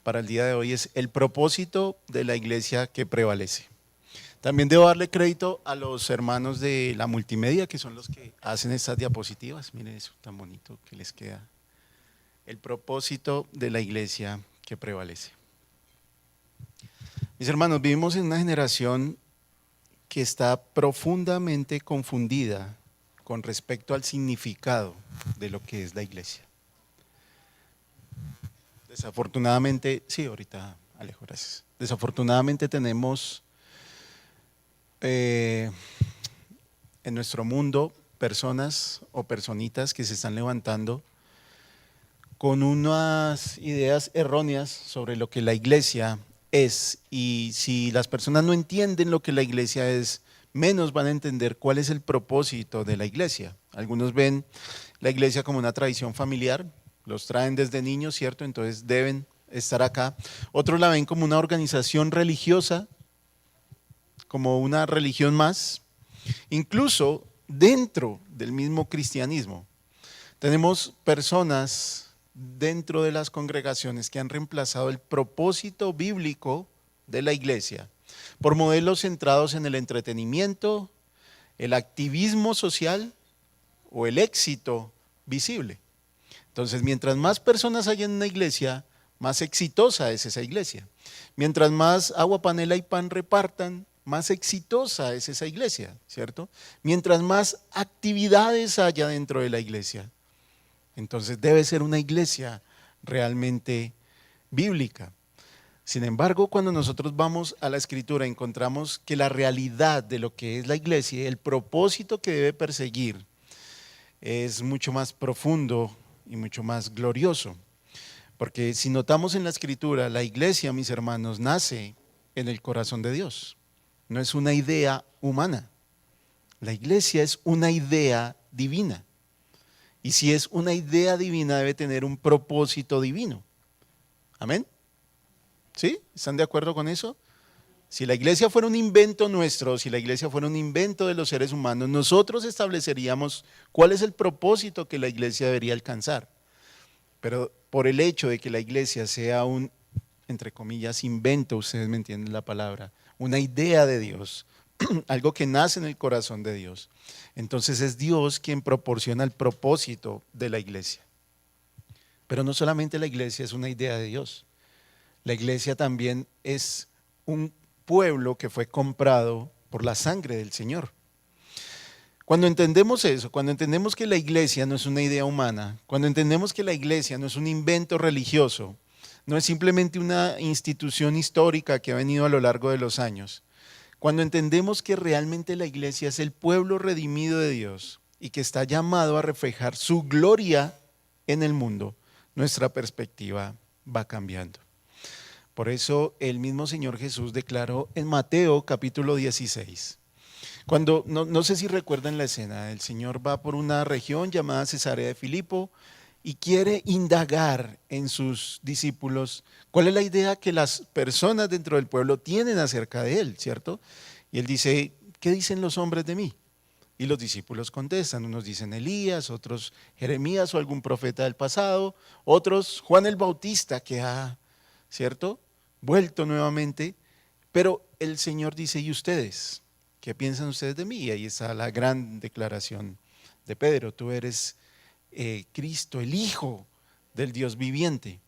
para el día de hoy es el propósito de la iglesia que prevalece. También debo darle crédito a los hermanos de la multimedia, que son los que hacen estas diapositivas. Miren eso tan bonito que les queda. El propósito de la iglesia que prevalece. Mis hermanos, vivimos en una generación que está profundamente confundida con respecto al significado de lo que es la iglesia. Desafortunadamente, sí, ahorita Alejo, gracias. Desafortunadamente tenemos en nuestro mundo personas o personitas que se están levantando con unas ideas erróneas sobre lo que la iglesia es, y si las personas no entienden lo que la iglesia es, menos van a entender cuál es el propósito de la iglesia. Algunos ven la iglesia como una tradición familiar, los traen desde niños, ¿cierto? Entonces deben estar acá. Otros la ven como una organización religiosa, como una religión más. Incluso dentro del mismo cristianismo tenemos personas dentro de las congregaciones que han reemplazado el propósito bíblico de la iglesia por modelos centrados en el entretenimiento, el activismo social o el éxito visible. Entonces, mientras más personas hay en una iglesia, más exitosa es esa iglesia. Mientras más agua, panela y pan repartan, más exitosa es esa iglesia, ¿cierto? Mientras más actividades haya dentro de la iglesia, entonces debe ser una iglesia realmente bíblica. Sin embargo, cuando nosotros vamos a la Escritura, encontramos que la realidad de lo que es la iglesia, el propósito que debe perseguir, es mucho más profundo y mucho más glorioso. Porque si notamos en la Escritura, la iglesia, mis hermanos, nace en el corazón de Dios. No es una idea humana. La iglesia es una idea divina. Y si es una idea divina, debe tener un propósito divino. ¿Amén? ¿Sí? ¿Están de acuerdo con eso? Si la iglesia fuera un invento nuestro, si la iglesia fuera un invento de los seres humanos, nosotros estableceríamos cuál es el propósito que la iglesia debería alcanzar. Pero por el hecho de que la iglesia sea un, entre comillas, invento, ustedes me entienden la palabra, una idea de Dios, algo que nace en el corazón de Dios, entonces es Dios quien proporciona el propósito de la iglesia. Pero no solamente la iglesia es una idea de Dios, la iglesia también es un pueblo que fue comprado por la sangre del Señor. Cuando entendemos eso, cuando entendemos que la iglesia no es una idea humana, cuando entendemos que la iglesia no es un invento religioso, no es simplemente una institución histórica que ha venido a lo largo de los años, cuando entendemos que realmente la iglesia es el pueblo redimido de Dios y que está llamado a reflejar su gloria en el mundo, nuestra perspectiva va cambiando. Por eso el mismo Señor Jesús declaró en Mateo capítulo 16. Cuando, no sé si recuerdan la escena, el Señor va por una región llamada Cesarea de Filipo y quiere indagar en sus discípulos cuál es la idea que las personas dentro del pueblo tienen acerca de Él, ¿cierto? Y Él dice, ¿qué dicen los hombres de mí? Y los discípulos contestan, unos dicen Elías, otros Jeremías o algún profeta del pasado, otros Juan el Bautista que ha, ¿cierto?, vuelto nuevamente. Pero el Señor dice, ¿y ustedes? ¿Qué piensan ustedes de mí? Y ahí está la gran declaración de Pedro, tú eres Cristo, el Hijo del Dios viviente.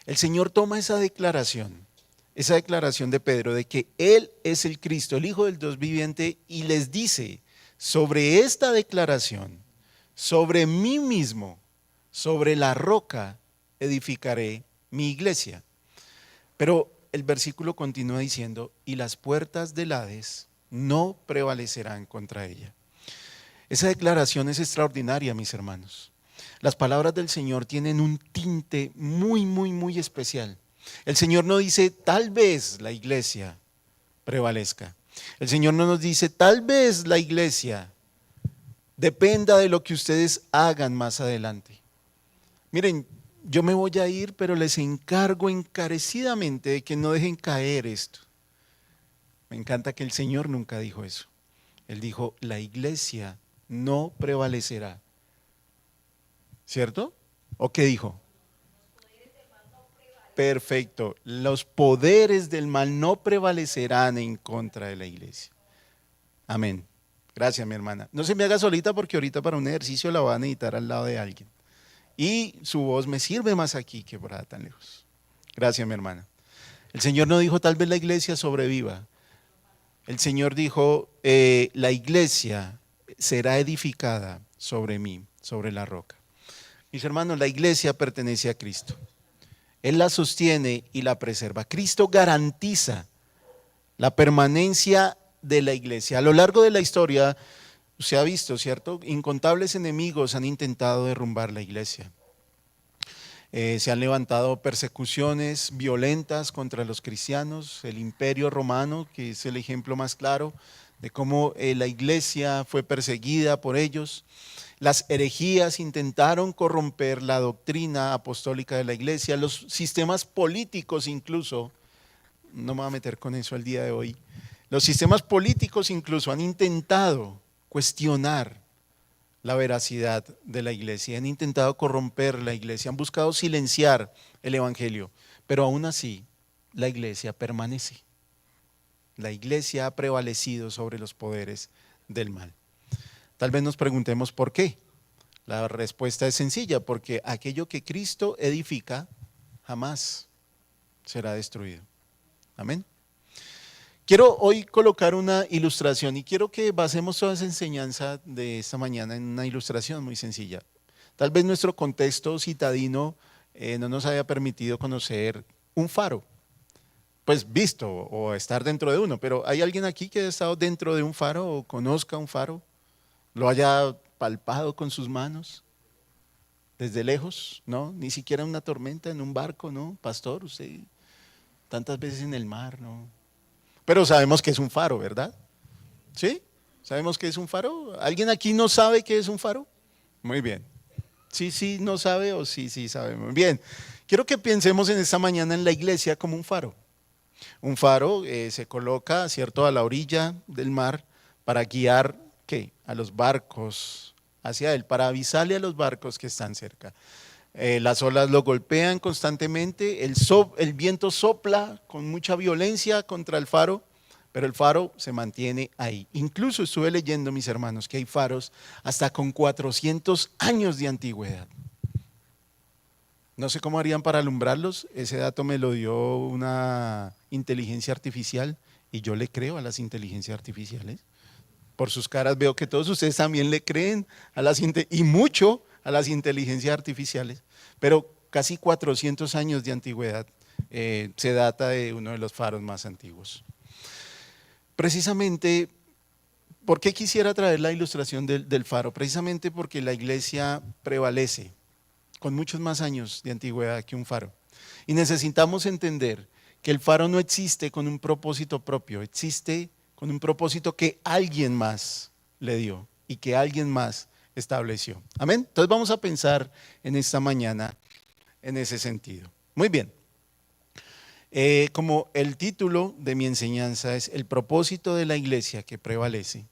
El Señor toma esa declaración de Pedro de que Él es el Cristo, el Hijo del Dios viviente, y les dice, sobre esta declaración, sobre mí mismo, sobre la roca, edificaré mi iglesia. Pero el versículo continúa diciendo, y las puertas del Hades no prevalecerán contra ella. Esa declaración es extraordinaria, mis hermanos. Las palabras del Señor tienen un tinte muy, muy, muy especial. El Señor no dice, tal vez la iglesia prevalezca. El Señor no nos dice, tal vez la iglesia dependa de lo que ustedes hagan más adelante. Miren, yo me voy a ir, pero les encargo encarecidamente de que no dejen caer esto. Me encanta que el Señor nunca dijo eso. Él dijo, la iglesia no prevalecerá. ¿Cierto? ¿O qué dijo? Perfecto. Los poderes del mal no prevalecerán en contra de la iglesia. Amén. Gracias, mi hermana. No se me haga solita porque ahorita para un ejercicio la va a necesitar al lado de alguien. Y su voz me sirve más aquí que por allá tan lejos. Gracias, mi hermana. El Señor no dijo tal vez la iglesia sobreviva. El Señor dijo, la iglesia será edificada sobre mí, sobre la roca. Mis hermanos, la iglesia pertenece a Cristo. Él la sostiene y la preserva. Cristo garantiza la permanencia de la iglesia. A lo largo de la historia se ha visto, ¿cierto? Incontables enemigos han intentado derrumbar la iglesia. Se han levantado persecuciones violentas contra los cristianos, el Imperio Romano, que es el ejemplo más claro de cómo la iglesia fue perseguida por ellos. Las herejías intentaron corromper la doctrina apostólica de la iglesia, los sistemas políticos incluso, no me voy a meter con eso el día de hoy, los sistemas políticos incluso han intentado cuestionar la veracidad de la iglesia, han intentado corromper la iglesia, han buscado silenciar el evangelio, pero aún así la iglesia permanece. La iglesia ha prevalecido sobre los poderes del mal. Tal vez nos preguntemos por qué. La respuesta es sencilla, porque aquello que Cristo edifica jamás será destruido. Amén. Quiero hoy colocar una ilustración y quiero que basemos toda esa enseñanza de esta mañana en una ilustración muy sencilla. Tal vez nuestro contexto citadino no nos haya permitido conocer un faro, pues visto o estar dentro de uno, pero ¿hay alguien aquí que haya estado dentro de un faro o conozca un faro? ¿Lo haya palpado con sus manos? Desde lejos, ¿no? Ni siquiera una tormenta en un barco, ¿no? Pastor, usted tantas veces en el mar, ¿no? Pero sabemos que es un faro, ¿verdad? ¿Sí? ¿Sabemos que es un faro? ¿Alguien aquí no sabe qué es un faro? Muy bien. Sí, sí, no sabe o sí, sí sabe. Muy bien. Quiero que pensemos en esta mañana en la iglesia como un faro. Un faro se coloca, ¿cierto?, a la orilla del mar para guiar, ¿qué?, a los barcos hacia él, para avisarle a los barcos que están cerca. Las olas lo golpean constantemente, el viento sopla con mucha violencia contra el faro, pero el faro se mantiene ahí. Incluso estuve leyendo, mis hermanos, que hay faros hasta con 400 años de antigüedad. No sé cómo harían para alumbrarlos, ese dato me lo dio una inteligencia artificial y yo le creo a las inteligencias artificiales. Por sus caras veo que todos ustedes también le creen a y mucho a las inteligencias artificiales, pero casi 400 años de antigüedad se data de uno de los faros más antiguos. Precisamente, ¿por qué quisiera traer la ilustración del faro? Precisamente porque la iglesia prevalece con muchos más años de antigüedad que un faro. Y necesitamos entender que el faro no existe con un propósito propio, existe con un propósito que alguien más le dio y que alguien más estableció. Amén. Entonces vamos a pensar en esta mañana en ese sentido. Muy bien. Como el título de mi enseñanza es el propósito de la iglesia que prevalece,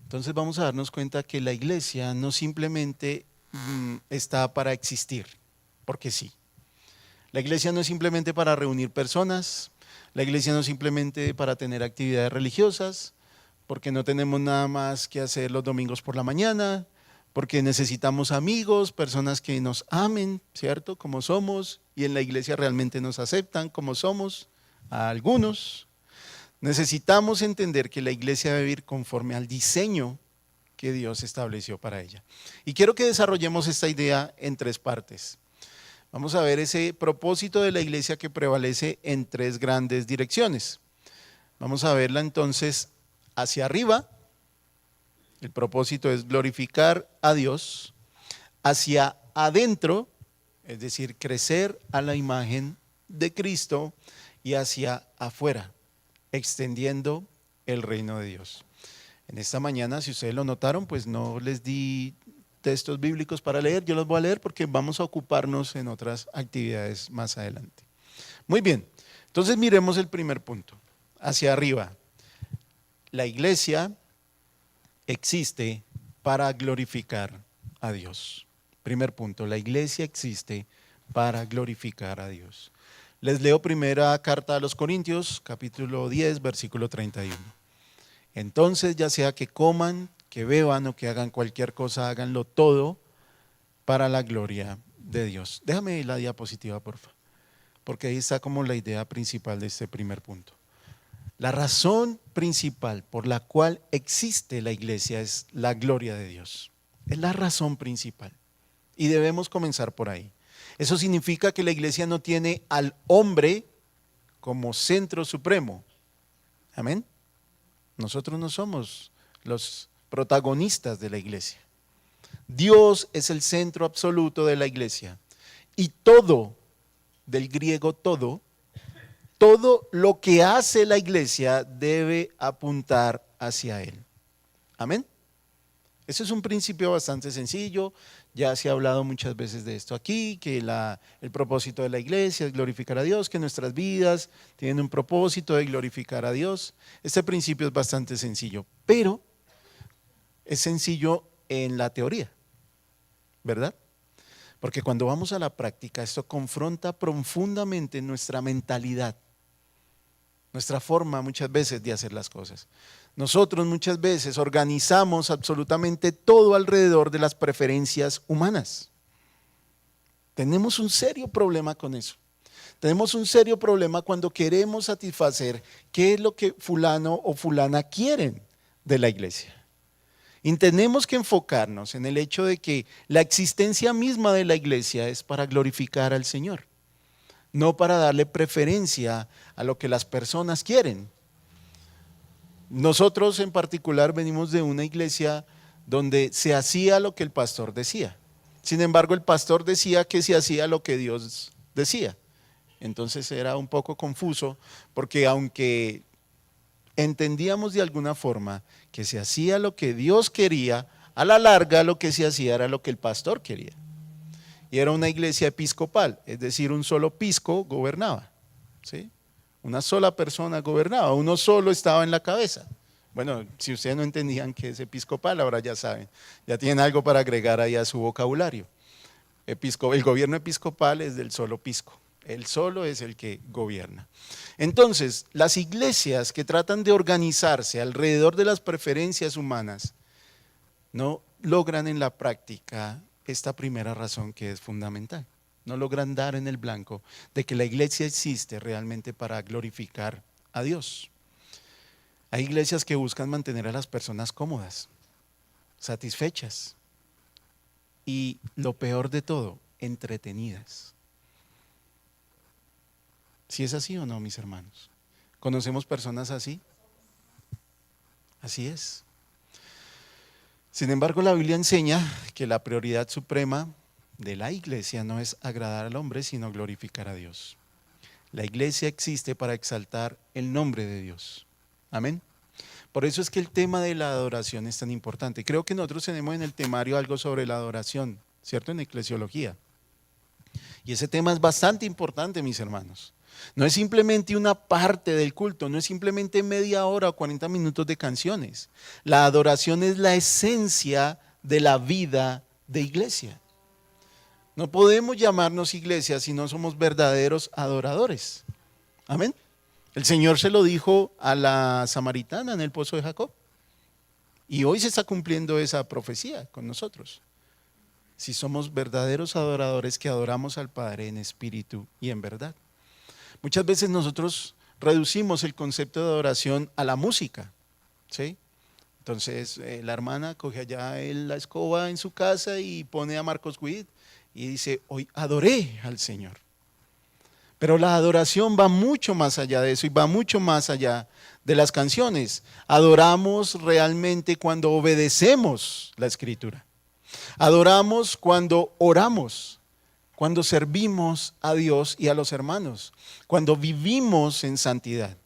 entonces vamos a darnos cuenta que la iglesia no simplemente está para existir, porque sí. La iglesia no es simplemente para reunir personas, la iglesia no es simplemente para tener actividades religiosas, porque no tenemos nada más que hacer los domingos por la mañana, porque necesitamos amigos, personas que nos amen, ¿cierto? Como somos, y en la iglesia realmente nos aceptan como somos, a algunos. Necesitamos entender que la iglesia debe vivir conforme al diseño que Dios estableció para ella. Y quiero que desarrollemos esta idea en tres partes. Vamos a ver ese propósito de la iglesia que prevalece en tres grandes direcciones. Vamos a verla entonces hacia arriba. El propósito es glorificar a Dios. Hacia adentro, es decir, crecer a la imagen de Cristo. Y hacia afuera, extendiendo el reino de Dios. En esta mañana, si ustedes lo notaron, pues no les di textos bíblicos para leer, yo los voy a leer porque vamos a ocuparnos en otras actividades más adelante. Muy bien, entonces miremos el primer punto, hacia arriba. La iglesia existe para glorificar a Dios. Primer punto, la iglesia existe para glorificar a Dios. Les leo primera carta a los Corintios, capítulo 10, versículo 31. Entonces, ya sea que coman, que beban o que hagan cualquier cosa, háganlo todo para la gloria de Dios. Déjame la diapositiva, por favor, porque ahí está como la idea principal de este primer punto. La razón principal por la cual existe la iglesia es la gloria de Dios. Es la razón principal. Y debemos comenzar por ahí. Eso significa que la iglesia no tiene al hombre como centro supremo. Amén. Nosotros no somos los protagonistas de la iglesia. Dios es el centro absoluto de la iglesia. Y todo, del griego todo lo que hace la iglesia debe apuntar hacia Él. Amén. Ese es un principio bastante sencillo. Ya se ha hablado muchas veces de esto aquí, que el propósito de la iglesia es glorificar a Dios, que nuestras vidas tienen un propósito de glorificar a Dios. Este principio es bastante sencillo, pero es sencillo en la teoría, ¿verdad? Porque cuando vamos a la práctica, esto confronta profundamente nuestra mentalidad, nuestra forma muchas veces de hacer las cosas. Nosotros muchas veces organizamos absolutamente todo alrededor de las preferencias humanas. Tenemos un serio problema con eso. Tenemos un serio problema cuando queremos satisfacer qué es lo que fulano o fulana quieren de la iglesia. Y tenemos que enfocarnos en el hecho de que la existencia misma de la iglesia es para glorificar al Señor, no para darle preferencia a lo que las personas quieren. Nosotros en particular venimos de una iglesia donde se hacía lo que el pastor decía. Sin embargo, el pastor decía que se hacía lo que Dios decía. Entonces era un poco confuso porque aunque entendíamos de alguna forma que se hacía lo que Dios quería, a la larga lo que se hacía era lo que el pastor quería. Y era una iglesia episcopal, es decir, un solo pisco gobernaba, ¿sí? Una sola persona gobernaba, uno solo estaba en la cabeza. Bueno, si ustedes no entendían qué es episcopal, ahora ya saben, ya tienen algo para agregar ahí a su vocabulario. El gobierno episcopal es del solo pisco, él solo es el que gobierna. Entonces, las iglesias que tratan de organizarse alrededor de las preferencias humanas no logran en la práctica esta primera razón que es fundamental. No logran dar en el blanco de que la iglesia existe realmente para glorificar a Dios. Hay iglesias que buscan mantener a las personas cómodas, satisfechas y, lo peor de todo, entretenidas. ¿Sí es así o no, mis hermanos? ¿Conocemos personas así? Así es. Sin embargo, la Biblia enseña que la prioridad suprema de la iglesia no es agradar al hombre, sino glorificar a Dios. La iglesia existe para exaltar el nombre de Dios. Amén. Por eso es que el tema de la adoración es tan importante. Creo que nosotros tenemos en el temario algo sobre la adoración, ¿cierto? En eclesiología. Y ese tema es bastante importante, mis hermanos. No es simplemente una parte del culto, no es simplemente media hora o 40 minutos de canciones. La adoración es la esencia de la vida de iglesia. No podemos llamarnos iglesia si no somos verdaderos adoradores. Amén. El Señor se lo dijo a la samaritana en el pozo de Jacob. Y hoy se está cumpliendo esa profecía con nosotros. Si somos verdaderos adoradores que adoramos al Padre en espíritu y en verdad. Muchas veces nosotros reducimos el concepto de adoración a la música, ¿sí? Entonces la hermana coge allá la escoba en su casa y pone a Marcos Witt y dice, hoy adoré al Señor. Pero la adoración va mucho más allá de eso y va mucho más allá de las canciones. Adoramos realmente cuando obedecemos la Escritura. Adoramos cuando oramos, cuando servimos a Dios y a los hermanos, cuando vivimos en santidad.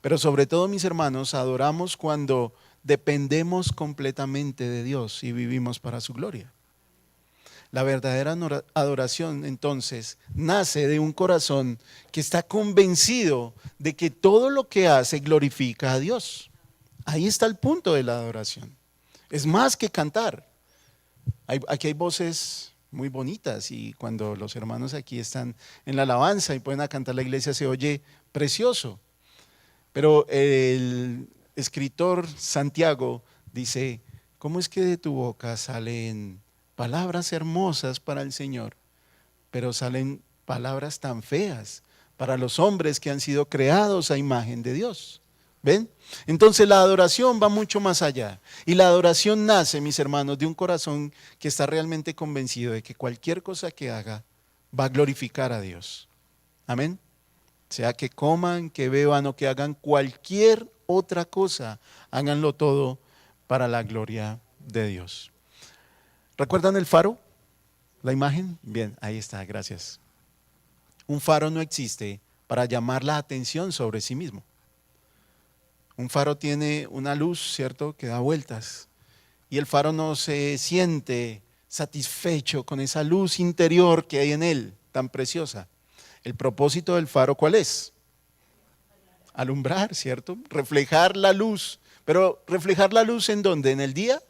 Pero sobre todo, mis hermanos, adoramos cuando dependemos completamente de Dios y vivimos para su gloria. La verdadera adoración, entonces, nace de un corazón que está convencido de que todo lo que hace glorifica a Dios. Ahí está el punto de la adoración. Es más que cantar. Aquí hay voces muy bonitas, y cuando los hermanos aquí están en la alabanza y pueden cantar la iglesia se oye precioso. Pero el escritor Santiago dice, ¿cómo es que de tu boca salen palabras hermosas para el Señor, pero salen palabras tan feas para los hombres que han sido creados a imagen de Dios? ¿Ven? Entonces la adoración va mucho más allá. Y la adoración nace, mis hermanos, de un corazón que está realmente convencido de que cualquier cosa que haga va a glorificar a Dios. Amén. Sea que coman, que beban o que hagan cualquier otra cosa, háganlo todo para la gloria de Dios. ¿Recuerdan el faro? ¿La imagen? Bien, ahí está, gracias. Un faro no existe para llamar la atención sobre sí mismo. Un faro tiene una luz, ¿cierto?, que da vueltas. Y el faro no se siente satisfecho con esa luz interior que hay en él, tan preciosa. El propósito del faro, ¿cuál es? Alumbrar, ¿cierto? Reflejar la luz. Pero ¿reflejar la luz en dónde? ¿En el día?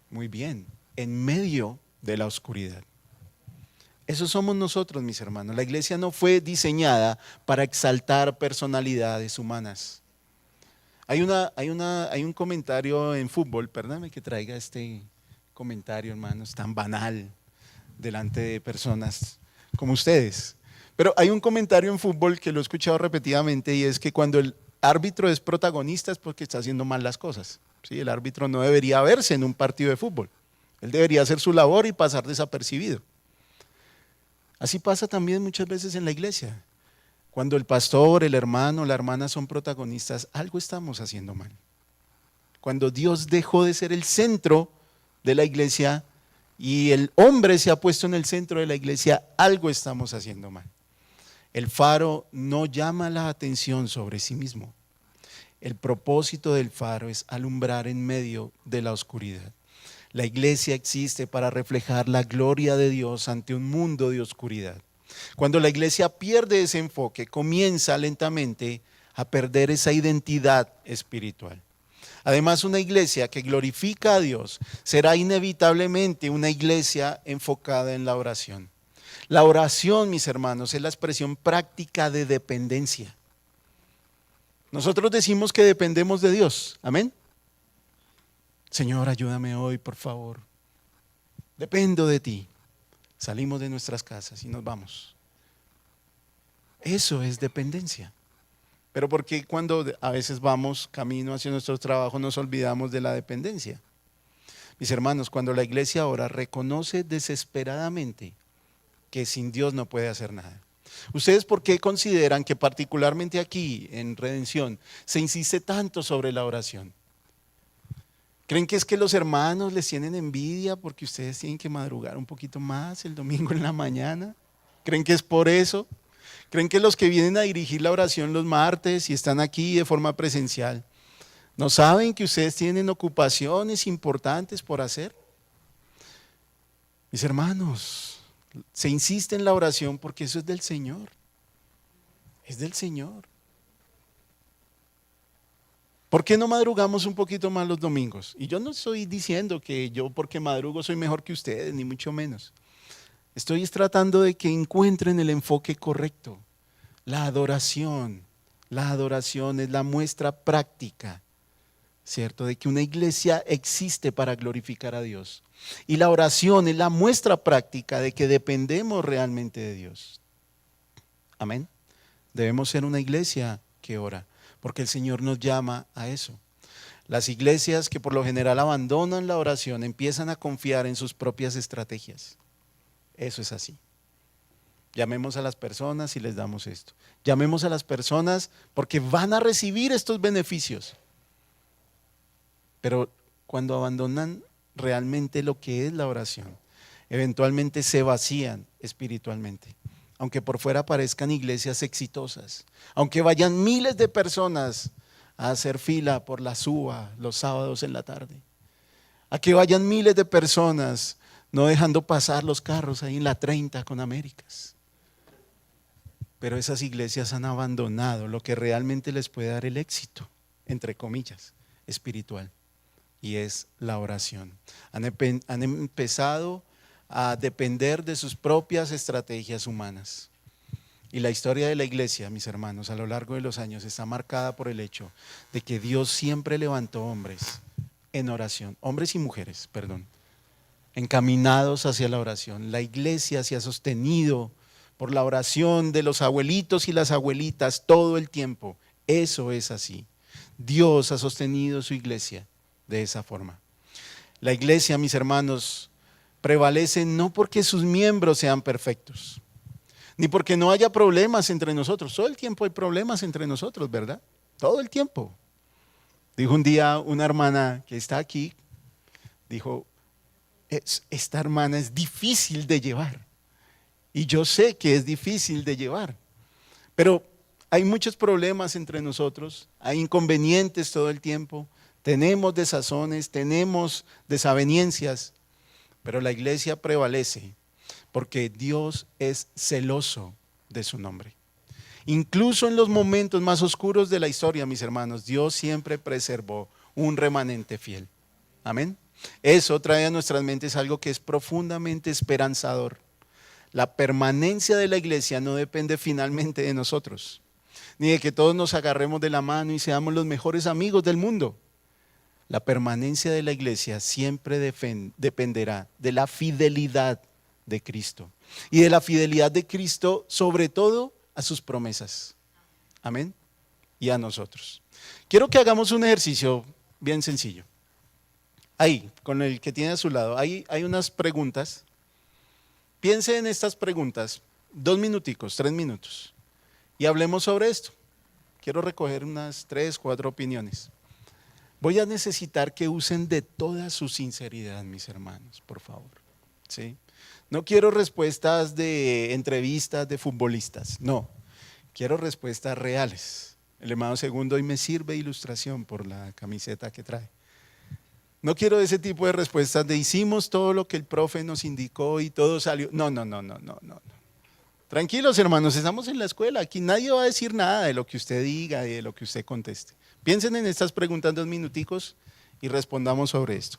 Muy bien, en medio de la oscuridad. Eso somos nosotros, mis hermanos. La iglesia no fue diseñada para exaltar personalidades humanas. Hay un comentario en fútbol, perdóname que traiga este comentario, hermanos, tan banal delante de personas como ustedes. Pero hay un comentario en fútbol que lo he escuchado repetidamente, y es que cuando el árbitro es protagonista es porque está haciendo mal las cosas. ¿Sí? El árbitro no debería verse en un partido de fútbol. Él debería hacer su labor y pasar desapercibido. Así pasa también muchas veces en la iglesia. Cuando el pastor, el hermano, la hermana son protagonistas, algo estamos haciendo mal. Cuando Dios dejó de ser el centro de la iglesia y el hombre se ha puesto en el centro de la iglesia, algo estamos haciendo mal. El faro no llama la atención sobre sí mismo. El propósito del faro es alumbrar en medio de la oscuridad. La iglesia existe para reflejar la gloria de Dios ante un mundo de oscuridad. Cuando la iglesia pierde ese enfoque, comienza lentamente a perder esa identidad espiritual. Además, una iglesia que glorifica a Dios será inevitablemente una iglesia enfocada en la oración. La oración, mis hermanos, es la expresión práctica de dependencia. Nosotros decimos que dependemos de Dios. Amén. Señor, ayúdame hoy, por favor. Dependo de ti. Salimos de nuestras casas y nos vamos. Eso es dependencia. Pero ¿por qué cuando a veces vamos camino hacia nuestro trabajo nos olvidamos de la dependencia? Mis hermanos, cuando la iglesia ora, reconoce desesperadamente que sin Dios no puede hacer nada. ¿Ustedes por qué consideran que particularmente aquí en Redención se insiste tanto sobre la oración? ¿Creen que es que los hermanos les tienen envidia porque ustedes tienen que madrugar un poquito más el domingo en la mañana? ¿Creen que es por eso? ¿Creen que los que vienen a dirigir la oración los martes y están aquí de forma presencial no saben que ustedes tienen ocupaciones importantes por hacer? Mis hermanos, se insiste en la oración porque eso es del Señor. Es del Señor. ¿Por qué no madrugamos un poquito más los domingos? Y yo no estoy diciendo que yo porque madrugo soy mejor que ustedes, ni mucho menos. Estoy tratando de que encuentren el enfoque correcto. La adoración es la muestra práctica, ¿cierto?, de que una iglesia existe para glorificar a Dios. Y la oración es la muestra práctica de que dependemos realmente de Dios. Amén. Debemos ser una iglesia que ora, porque el Señor nos llama a eso. Las iglesias que por lo general abandonan la oración empiezan a confiar en sus propias estrategias. Eso es así. Llamemos a las personas y les damos esto. Llamemos a las personas porque van a recibir estos beneficios. Pero cuando abandonan realmente lo que es la oración, eventualmente se vacían espiritualmente. Aunque por fuera parezcan iglesias exitosas, aunque vayan miles de personas a hacer fila por la suba los sábados en la tarde, a que vayan miles de personas no dejando pasar los carros ahí en la 30 con Américas. Pero esas iglesias han abandonado lo que realmente les puede dar el éxito, entre comillas, espiritual. y es la oración. Han empezado a depender de sus propias estrategias humanas. Y la historia de la iglesia, mis hermanos, a lo largo de los años está marcada por el hecho de que Dios siempre levantó hombres en oración, hombres y mujeres, perdón, encaminados hacia la oración. La iglesia se ha sostenido por la oración de los abuelitos y las abuelitas todo el tiempo. Eso es así. Dios ha sostenido su iglesia de esa forma. La iglesia, mis hermanos, prevalece no porque sus miembros sean perfectos, ni porque no haya problemas entre nosotros. Todo el tiempo hay problemas entre nosotros, ¿verdad? Todo el tiempo. Dijo un día una hermana que está aquí, dijo, esta hermana es difícil de llevar. Y yo sé que es difícil de llevar. Pero hay muchos problemas entre nosotros, hay inconvenientes todo el tiempo, tenemos desazones, tenemos desavenencias, pero la iglesia prevalece porque Dios es celoso de su nombre. Incluso en los momentos más oscuros de la historia, mis hermanos, Dios siempre preservó un remanente fiel. Amén. Eso trae a nuestras mentes algo que es profundamente esperanzador. La permanencia de la iglesia no depende finalmente de nosotros, ni de que todos nos agarremos de la mano y seamos los mejores amigos del mundo. La permanencia de la iglesia siempre dependerá de la fidelidad de Cristo. Y de la fidelidad de Cristo, sobre todo, a sus promesas. Amén. Y a nosotros. Quiero que hagamos un ejercicio bien sencillo. Ahí, con el que tiene a su lado, ahí hay unas preguntas. Piense en estas preguntas, 2 minuticos, 3 minutos. Y hablemos sobre esto. Quiero recoger unas 3, 4 opiniones. Voy a necesitar que usen de toda su sinceridad, mis hermanos, por favor. ¿Sí? No quiero respuestas de entrevistas de futbolistas, no. Quiero respuestas reales. El hermano Segundo hoy me sirve de ilustración por la camiseta que trae. No quiero ese tipo de respuestas de hicimos todo lo que el profe nos indicó y todo salió. No. Tranquilos, hermanos, estamos en la escuela. Aquí nadie va a decir nada de lo que usted diga y de lo que usted conteste. Piensen en estas preguntas 2 minuticos y respondamos sobre esto.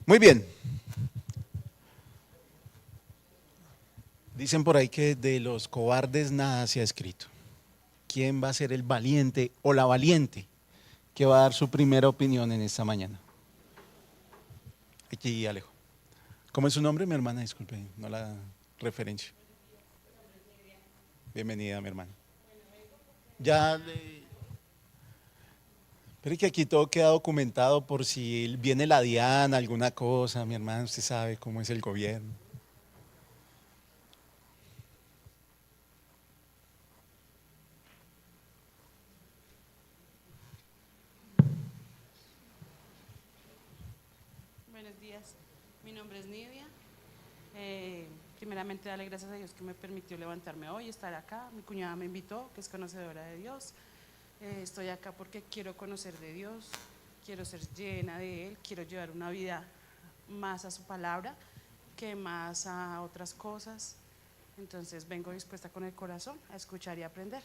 Muy bien. Dicen por ahí que de los cobardes nada se ha escrito. ¿Quién va a ser el valiente o la valiente que va a dar su primera opinión en esta mañana? Aquí, Alejo. ¿Cómo es su nombre, mi hermana? Disculpe, no la referencia. Bienvenida, mi hermana. Ya le... Pero es que aquí todo queda documentado por si viene la DIAN, alguna cosa, mi hermana, usted sabe cómo es el gobierno. Buenos días, mi nombre es Nidia. Primeramente, darle gracias a Dios que me permitió levantarme hoy, estar acá. Mi cuñada me invitó, que es conocedora de Dios. Estoy acá porque quiero conocer de Dios, quiero ser llena de Él, quiero llevar una vida más a su palabra que más a otras cosas. Entonces vengo dispuesta con el corazón a escuchar y aprender.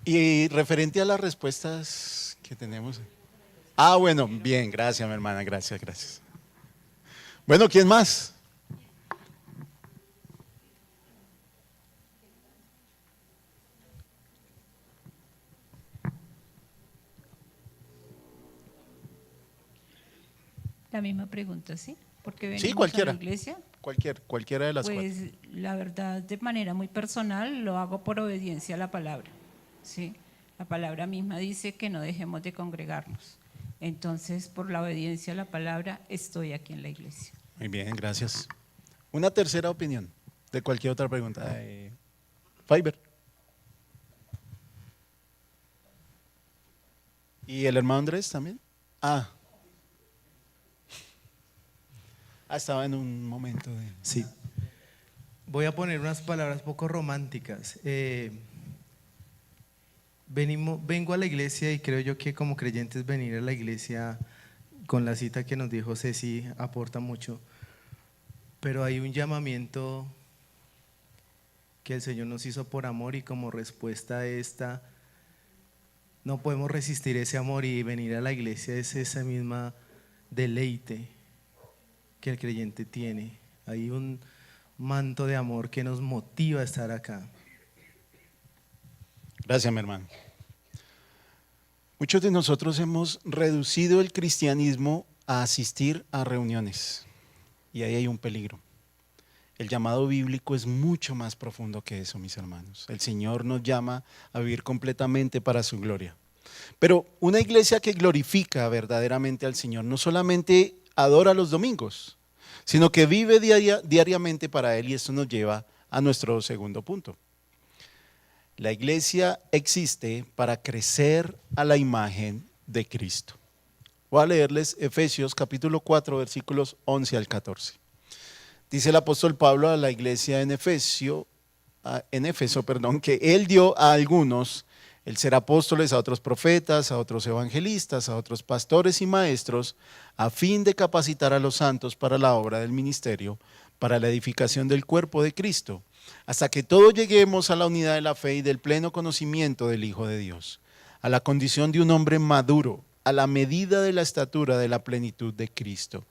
Y referente a las respuestas que tenemos. Ah, bueno, bien, gracias, mi hermana, gracias. Bueno, ¿quién más? la misma pregunta, ¿sí? Porque venimos Sí, a cualquiera. la iglesia. Cualquiera de las cuatro. Pues la verdad, de manera muy personal, lo hago por obediencia a la palabra, ¿sí? La palabra misma dice que no dejemos de congregarnos. Entonces, por la obediencia a la palabra, estoy aquí en la iglesia. Muy bien, gracias. Una tercera opinión de cualquier otra pregunta. Fiber. ¿Y el hermano Andrés también? Estaba en un momento de… Sí. Voy a poner unas palabras poco románticas. Vengo a la iglesia y creo yo que como creyentes venir a la iglesia con la cita que nos dijo Ceci aporta mucho. Pero hay un llamamiento que el Señor nos hizo por amor y como respuesta a esta, no podemos resistir ese amor y venir a la iglesia es esa misma deleite que el creyente tiene. Hay un manto de amor que nos motiva a estar acá. Gracias, mi hermano. Muchos de nosotros hemos reducido el cristianismo a asistir a reuniones y ahí hay un peligro. El llamado bíblico es mucho más profundo que eso, mis hermanos. El Señor nos llama a vivir completamente para su gloria. Pero una iglesia que glorifica verdaderamente al Señor no solamente adora los domingos, sino que vive diariamente para Él, y esto nos lleva a nuestro segundo punto. La iglesia existe para crecer a la imagen de Cristo. Voy a leerles Efesios capítulo 4, versículos 11 al 14. Dice el apóstol Pablo a la iglesia en Éfeso, que Él dio a algunos el ser apóstoles, a otros profetas, a otros evangelistas, a otros pastores y maestros, a fin de capacitar a los santos para la obra del ministerio, para la edificación del cuerpo de Cristo, hasta que todos lleguemos a la unidad de la fe y del pleno conocimiento del Hijo de Dios, a la condición de un hombre maduro, a la medida de la estatura de la plenitud de Cristo.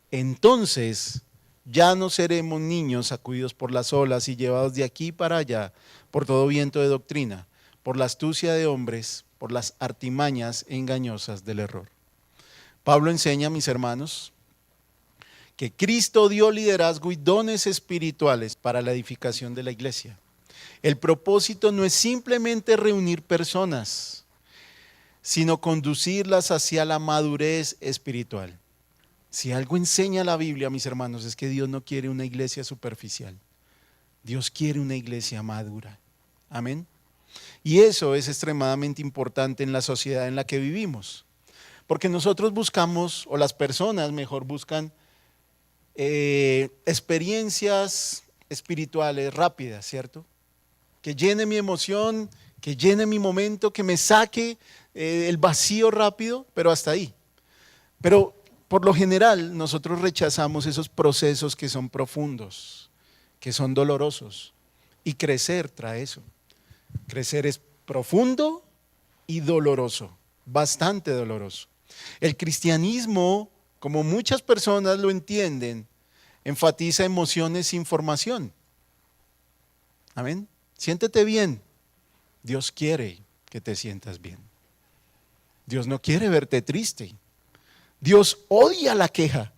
Entonces ya no seremos niños sacudidos por las olas y llevados de aquí para allá por todo viento de doctrina, por la astucia de hombres, por las artimañas engañosas del error. Pablo enseña, mis hermanos, que Cristo dio liderazgo y dones espirituales para la edificación de la iglesia. El propósito no es simplemente reunir personas, sino conducirlas hacia la madurez espiritual. Si algo enseña la Biblia, mis hermanos, es que Dios no quiere una iglesia superficial. Dios quiere una iglesia madura. Amén. Y eso es extremadamente importante en la sociedad en la que vivimos. Porque nosotros buscamos, o las personas mejor buscan, experiencias espirituales rápidas, ¿cierto? Que llene mi emoción, que llene mi momento, que me saque el vacío rápido, pero hasta ahí. Pero por lo general nosotros rechazamos esos procesos que son profundos, que son dolorosos, y crecer trae eso. Crecer es profundo y doloroso, bastante doloroso. El cristianismo, como muchas personas lo entienden, enfatiza emociones sin formación. Amén. Siéntete bien. Dios quiere que te sientas bien. Dios no quiere verte triste. Dios odia la queja.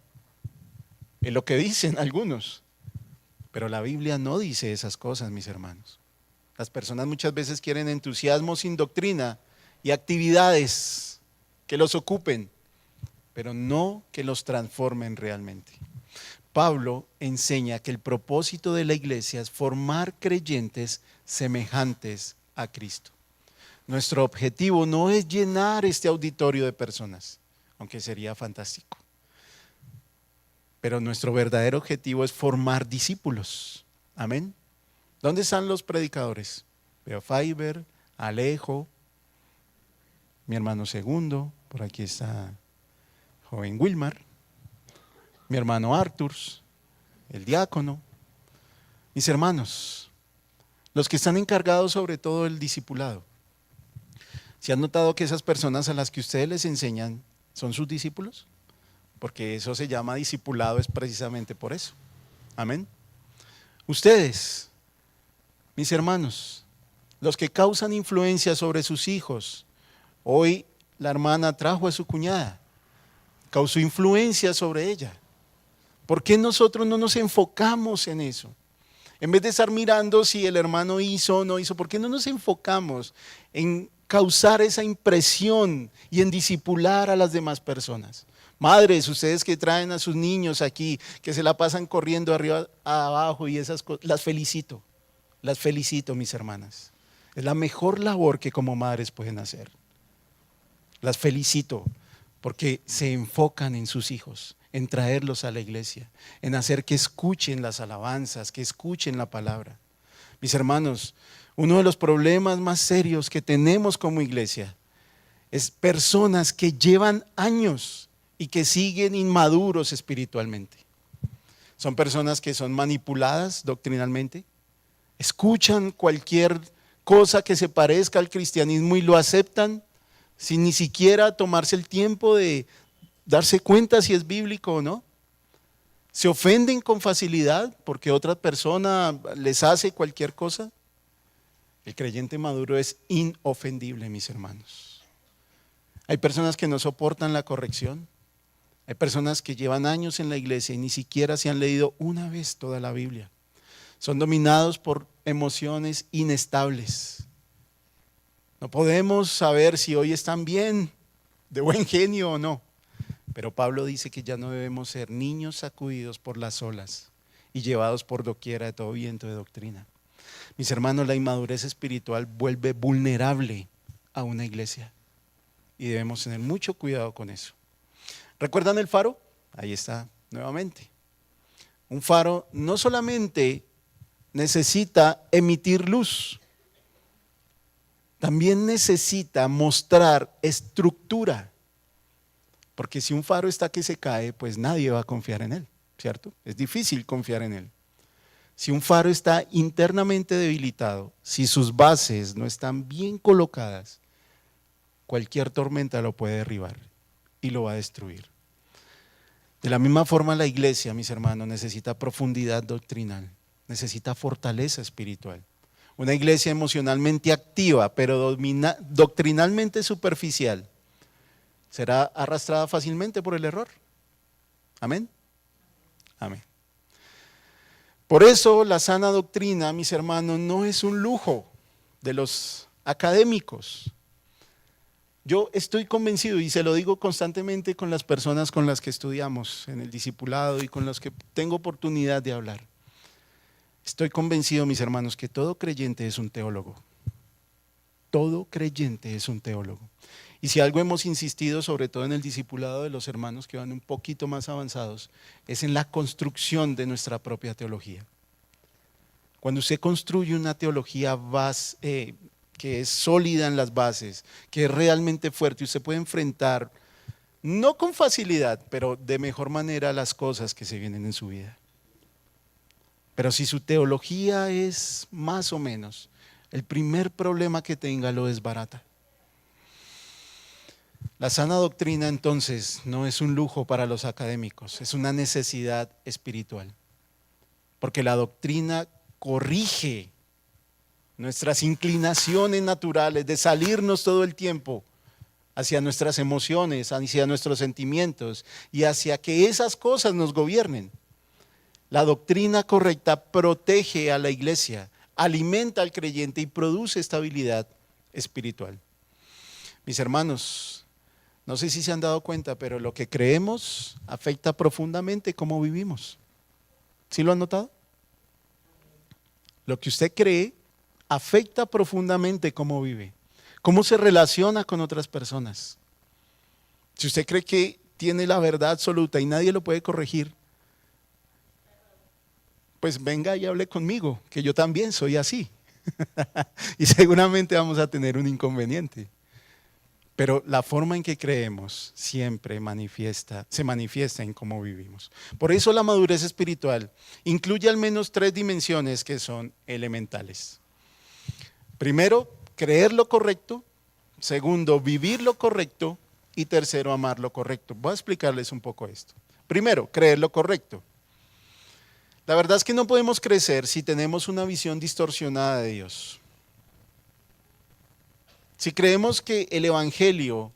Es lo que dicen algunos. Pero la Biblia no dice esas cosas, mis hermanos. Las personas muchas veces quieren entusiasmo sin doctrina y actividades que los ocupen, pero no que los transformen realmente. Pablo enseña que el propósito de la iglesia es formar creyentes semejantes a Cristo. Nuestro objetivo no es llenar este auditorio de personas, aunque sería fantástico. Pero nuestro verdadero objetivo es formar discípulos. Amén. ¿Dónde están los predicadores? Veo Fiber, Alejo, mi hermano Segundo, por aquí está joven Wilmar, mi hermano Arturs, el diácono, mis hermanos, los que están encargados sobre todo del discipulado. ¿Se han notado que esas personas a las que ustedes les enseñan son sus discípulos? Porque eso se llama discipulado, es precisamente por eso. Amén. Ustedes, mis hermanos, los que causan influencia sobre sus hijos. Hoy la hermana trajo a su cuñada. causó influencia sobre ella. ¿Por qué nosotros no nos enfocamos en eso? En vez de estar mirando si el hermano hizo o no hizo, ¿por qué no nos enfocamos en causar esa impresión y en discipular a las demás personas? Madres, ustedes que traen a sus niños aquí, que se la pasan corriendo arriba abajo y esas cosas, las felicito, mis hermanas. Es la mejor labor que como madres pueden hacer. Las felicito porque se enfocan en sus hijos, en traerlos a la iglesia, en hacer que escuchen las alabanzas, que escuchen la palabra. Mis hermanos, uno de los problemas más serios que tenemos como iglesia es personas que llevan años y que siguen inmaduros espiritualmente. Son personas que son manipuladas doctrinalmente, escuchan cualquier cosa que se parezca al cristianismo y lo aceptan sin ni siquiera tomarse el tiempo de darse cuenta si es bíblico o no. Se ofenden con facilidad porque otra persona les hace cualquier cosa. El creyente maduro es inofendible, mis hermanos. Hay personas que no soportan la corrección. Hay personas que llevan años en la iglesia y ni siquiera se han leído una vez toda la Biblia. Son dominados por emociones inestables. No podemos saber si hoy están bien, de buen genio o no. Pero Pablo dice que ya no debemos ser niños sacudidos por las olas y llevados por doquiera de todo viento de doctrina. Mis hermanos, la inmadurez espiritual vuelve vulnerable a una iglesia y debemos tener mucho cuidado con eso. ¿Recuerdan el faro? Ahí está nuevamente. Un faro no solamente necesita emitir luz, también necesita mostrar estructura. Porque si un faro está que se cae, pues nadie va a confiar en él, ¿cierto? Es difícil confiar en él. Si un faro está internamente debilitado, si sus bases no están bien colocadas, cualquier tormenta lo puede derribar y lo va a destruir. De la misma forma, la iglesia, mis hermanos, necesita profundidad doctrinal, necesita fortaleza espiritual. Una iglesia emocionalmente activa, pero doctrinalmente superficial, será arrastrada fácilmente por el error. Amén. Amén. Por eso la sana doctrina, mis hermanos, no es un lujo de los académicos. Yo estoy convencido, y se lo digo constantemente con las personas con las que estudiamos en el discipulado y con las que tengo oportunidad de hablar. Estoy convencido, mis hermanos, que todo creyente es un teólogo. Todo creyente es un teólogo. Y si algo hemos insistido, sobre todo en el discipulado de los hermanos que van un poquito más avanzados, es en la construcción de nuestra propia teología. Cuando usted construye una teología que es sólida en las bases, que es realmente fuerte, usted puede enfrentar, no con facilidad, pero de mejor manera las cosas que se vienen en su vida. Pero si su teología es más o menos, el primer problema que tenga lo desbarata. La sana doctrina entonces no es un lujo para los académicos, es una necesidad espiritual. Porque la doctrina corrige nuestras inclinaciones naturales de salirnos todo el tiempo hacia nuestras emociones, hacia nuestros sentimientos y hacia que esas cosas nos gobiernen. La doctrina correcta protege a la iglesia, alimenta al creyente y produce estabilidad espiritual. Mis hermanos, no sé si se han dado cuenta, pero lo que creemos afecta profundamente cómo vivimos. ¿Sí lo han notado? Lo que usted cree afecta profundamente cómo vive, cómo se relaciona con otras personas. Si usted cree que tiene la verdad absoluta y nadie lo puede corregir, pues venga y hable conmigo, que yo también soy así. Y seguramente vamos a tener un inconveniente. Pero la forma en que creemos siempre se manifiesta en cómo vivimos. Por eso la madurez espiritual incluye al menos 3 dimensiones que son elementales. Primero, creer lo correcto. Segundo, vivir lo correcto. Y tercero, amar lo correcto. Voy a explicarles un poco esto. Primero, creer lo correcto. La verdad es que no podemos crecer si tenemos una visión distorsionada de Dios. Si creemos que el evangelio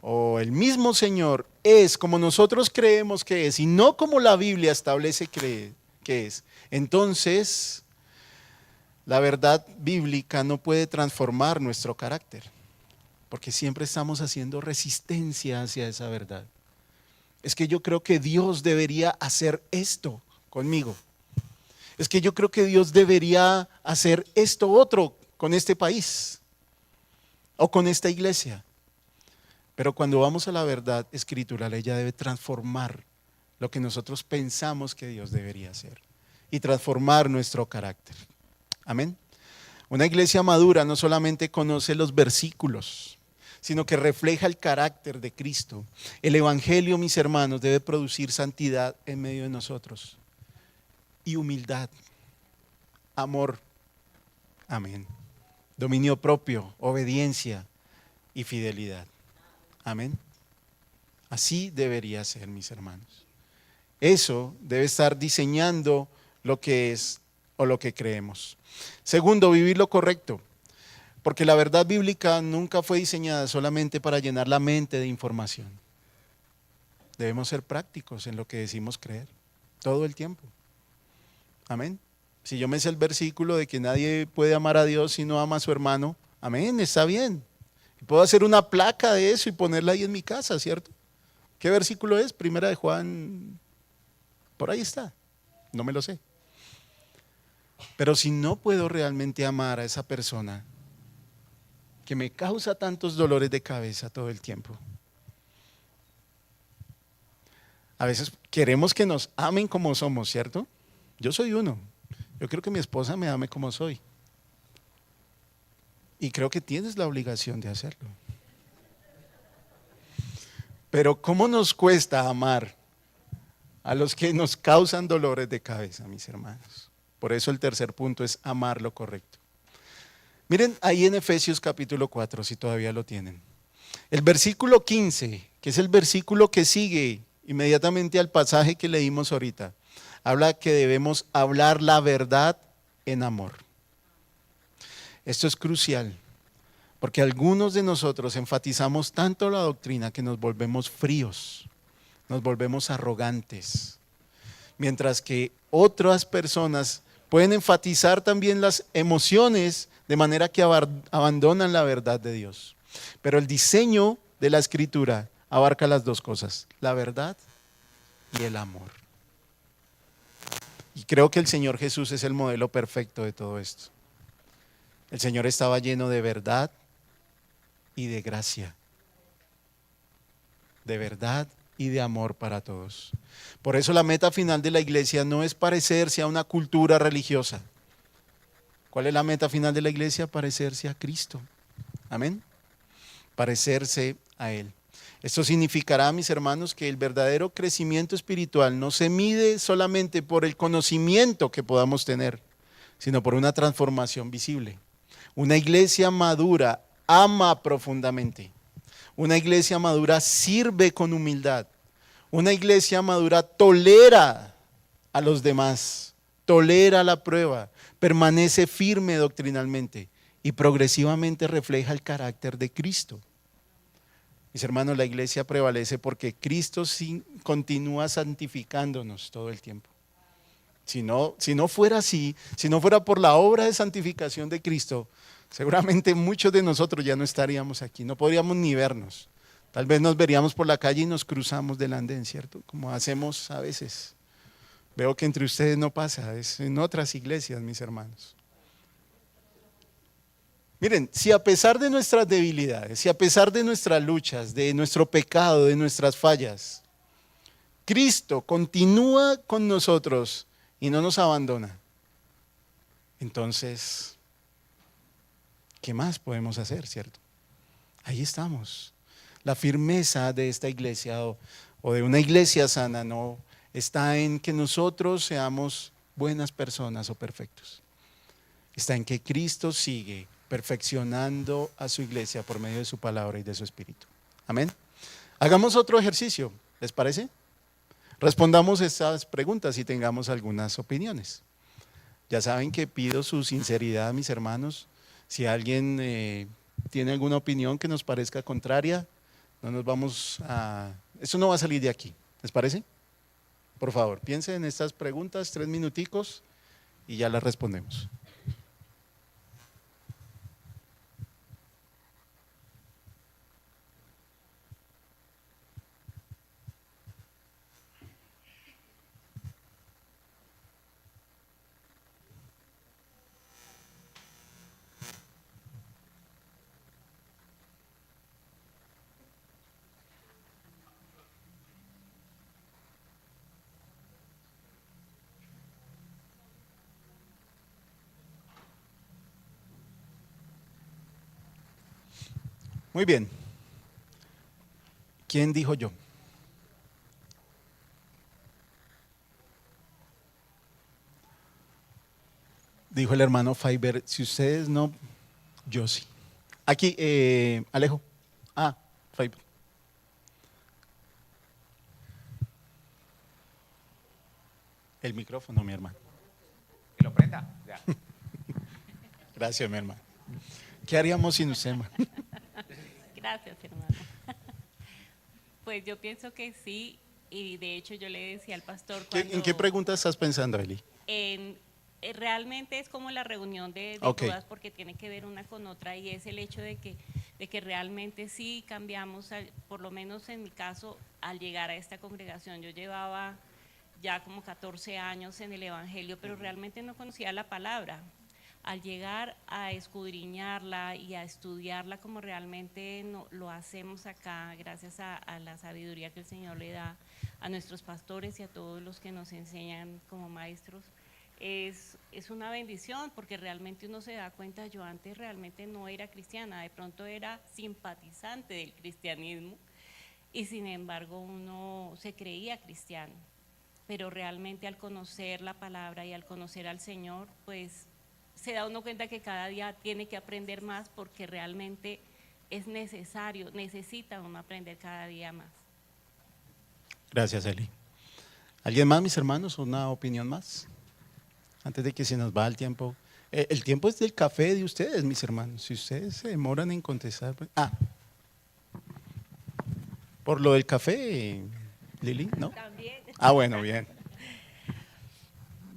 o el mismo Señor es como nosotros creemos que es y no como la Biblia establece que es, entonces la verdad bíblica no puede transformar nuestro carácter, porque siempre estamos haciendo resistencia hacia esa verdad. Es que yo creo que Dios debería hacer esto conmigo. Es que yo creo que Dios debería hacer esto otro con este país o con esta iglesia. Pero cuando vamos a la verdad escritural, ella debe transformar lo que nosotros pensamos que Dios debería hacer y transformar nuestro carácter. Amén. Una iglesia madura no solamente conoce los versículos, sino que refleja el carácter de Cristo. El evangelio, mis hermanos, debe producir santidad en medio de nosotros y humildad, amor, amén, dominio propio, obediencia y fidelidad. Amén. Así debería ser, mis hermanos. Eso debe estar diseñando lo que es o lo que creemos. Segundo, vivir lo correcto. Porque la verdad bíblica nunca fue diseñada solamente para llenar la mente de información. Debemos ser prácticos en lo que decimos creer, todo el tiempo. Amén. Si yo me sé el versículo de que nadie puede amar a Dios si no ama a su hermano, amén, está bien. Y puedo hacer una placa de eso y ponerla ahí en mi casa, ¿cierto? ¿Qué versículo es? Primera de Juan, por ahí está, no me lo sé. Pero si no puedo realmente amar a esa persona que me causa tantos dolores de cabeza todo el tiempo, a veces queremos que nos amen como somos, ¿cierto? Yo soy uno. Yo quiero que mi esposa me ame como soy. Y creo que tienes la obligación de hacerlo. Pero ¿cómo nos cuesta amar a los que nos causan dolores de cabeza, mis hermanos? Por eso el tercer punto es amar lo correcto. Miren ahí en Efesios capítulo 4, si todavía lo tienen. El versículo 15, que es el versículo que sigue inmediatamente al pasaje que leímos ahorita, habla que debemos hablar la verdad en amor. Esto es crucial, porque algunos de nosotros enfatizamos tanto la doctrina que nos volvemos fríos, nos volvemos arrogantes, mientras que otras personas pueden enfatizar también las emociones de manera que abandonan la verdad de Dios. Pero el diseño de la Escritura abarca las dos cosas, la verdad y el amor. Y creo que el Señor Jesús es el modelo perfecto de todo esto. El Señor estaba lleno de verdad y de gracia, de verdad y de amor para todos. Por eso la meta final de la iglesia no es parecerse a una cultura religiosa. ¿Cuál es la meta final de la iglesia? Parecerse a Cristo. Amén. Parecerse a Él. Esto significará, mis hermanos, que el verdadero crecimiento espiritual no se mide solamente por el conocimiento que podamos tener, sino por una transformación visible. Una iglesia madura ama profundamente. Una iglesia madura sirve con humildad. Una iglesia madura tolera a los demás, tolera la prueba, permanece firme doctrinalmente y progresivamente refleja el carácter de Cristo. Mis hermanos, la iglesia prevalece porque Cristo continúa santificándonos todo el tiempo. Si no fuera así, si no fuera por la obra de santificación de Cristo, seguramente muchos de nosotros ya no estaríamos aquí, no podríamos ni vernos. Tal vez nos veríamos por la calle y nos cruzamos del andén, ¿cierto? Como hacemos a veces. Veo que entre ustedes no pasa, es en otras iglesias, mis hermanos. Miren, si a pesar de nuestras debilidades, si a pesar de nuestras luchas, de nuestro pecado, de nuestras fallas, Cristo continúa con nosotros y no nos abandona, entonces, ¿qué más podemos hacer, cierto? Ahí estamos. La firmeza de esta iglesia o de una iglesia sana no está en que nosotros seamos buenas personas o perfectos. Está en que Cristo sigue perfeccionando a su iglesia por medio de su palabra y de su espíritu. Amén. Hagamos otro ejercicio, ¿les parece? Respondamos estas preguntas y tengamos algunas opiniones. Ya saben que pido su sinceridad, mis hermanos. Si alguien tiene alguna opinión que nos parezca contraria, No nos vamos a... Esto no va a salir de aquí, ¿les parece? Por favor, piensen en estas preguntas, 3 minuticos y ya las respondemos. Muy bien. ¿Quién dijo yo? Dijo el hermano Fiber, si ustedes no, yo sí. Aquí, Alejo. Ah, Fiber. El micrófono, mi hermano. Que lo prenda. Ya. Gracias, mi hermano. ¿Qué haríamos sin usted, hermano? Gracias, hermano. Pues yo pienso que sí, y de hecho yo le decía al pastor cuando… ¿En qué pregunta estás pensando, Eli? Realmente es como la reunión de Ok. todas, porque tiene que ver una con otra, y es el hecho de que realmente sí cambiamos, por lo menos en mi caso, al llegar a esta congregación. Yo llevaba ya como 14 años en el Evangelio, pero realmente no conocía la palabra. Al llegar a escudriñarla y a estudiarla como realmente lo hacemos acá, gracias a la sabiduría que el Señor le da a nuestros pastores y a todos los que nos enseñan como maestros, es una bendición, porque realmente uno se da cuenta. Yo antes realmente no era cristiana, de pronto era simpatizante del cristianismo, y sin embargo uno se creía cristiano, pero realmente al conocer la palabra y al conocer al Señor, pues se da uno cuenta que cada día tiene que aprender más, porque realmente es necesario, necesita uno aprender cada día más. Gracias, Eli. ¿Alguien más, mis hermanos? ¿Una opinión más? Antes de que se nos va el tiempo. El tiempo es del café de ustedes, mis hermanos. Si ustedes se demoran en contestar. Pues… por lo del café, Lili, ¿no? También. Bueno, bien.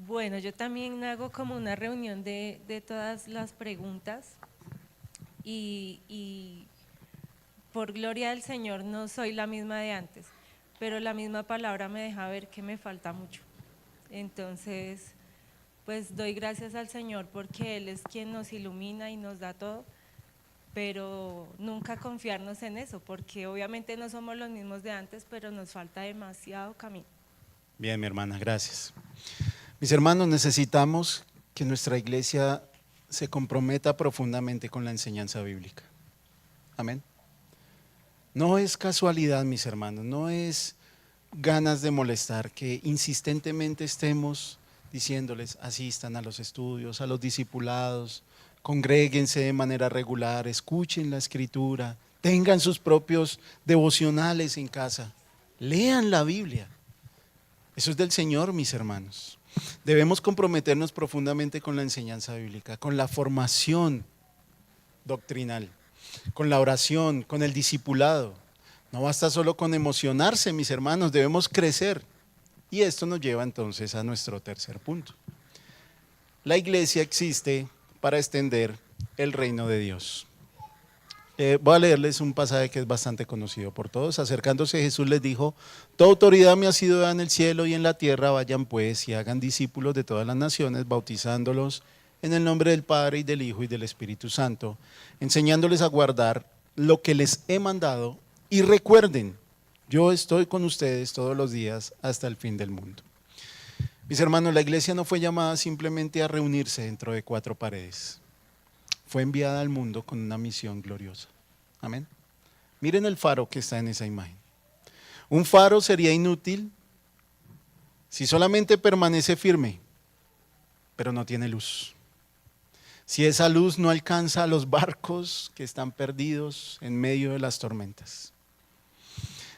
Bueno, yo también hago como una reunión de todas las preguntas y por gloria del Señor no soy la misma de antes, pero la misma palabra me deja ver que me falta mucho. Entonces, pues doy gracias al Señor porque Él es quien nos ilumina y nos da todo, pero nunca confiarnos en eso, porque obviamente no somos los mismos de antes, pero nos falta demasiado camino. Bien, mi hermana, gracias. Mis hermanos, necesitamos que nuestra iglesia se comprometa profundamente con la enseñanza bíblica. Amén. No es casualidad, mis hermanos, no es ganas de molestar que insistentemente estemos diciéndoles asistan a los estudios, a los discipulados, congréguense de manera regular, escuchen la escritura, tengan sus propios devocionales en casa, lean la Biblia. Eso es del Señor, mis hermanos. Debemos comprometernos profundamente con la enseñanza bíblica, con la formación doctrinal, con la oración, con el discipulado. No basta solo con emocionarse, mis hermanos, debemos crecer. Y esto nos lleva entonces a nuestro tercer punto. La iglesia existe para extender el reino de Dios. Voy a leerles un pasaje que es bastante conocido por todos. Acercándose Jesús les dijo: toda autoridad me ha sido dada en el cielo y en la tierra. Vayan pues y hagan discípulos de todas las naciones, bautizándolos en el nombre del Padre y del Hijo y del Espíritu Santo, enseñándoles a guardar lo que les he mandado, y recuerden, yo estoy con ustedes todos los días hasta el fin del mundo. Mis hermanos, la iglesia no fue llamada simplemente a reunirse dentro de 4 paredes. Fue enviada al mundo con una misión gloriosa. Amén. Miren el faro que está en esa imagen. Un faro sería inútil si solamente permanece firme, pero no tiene luz. Si esa luz no alcanza a los barcos que están perdidos en medio de las tormentas.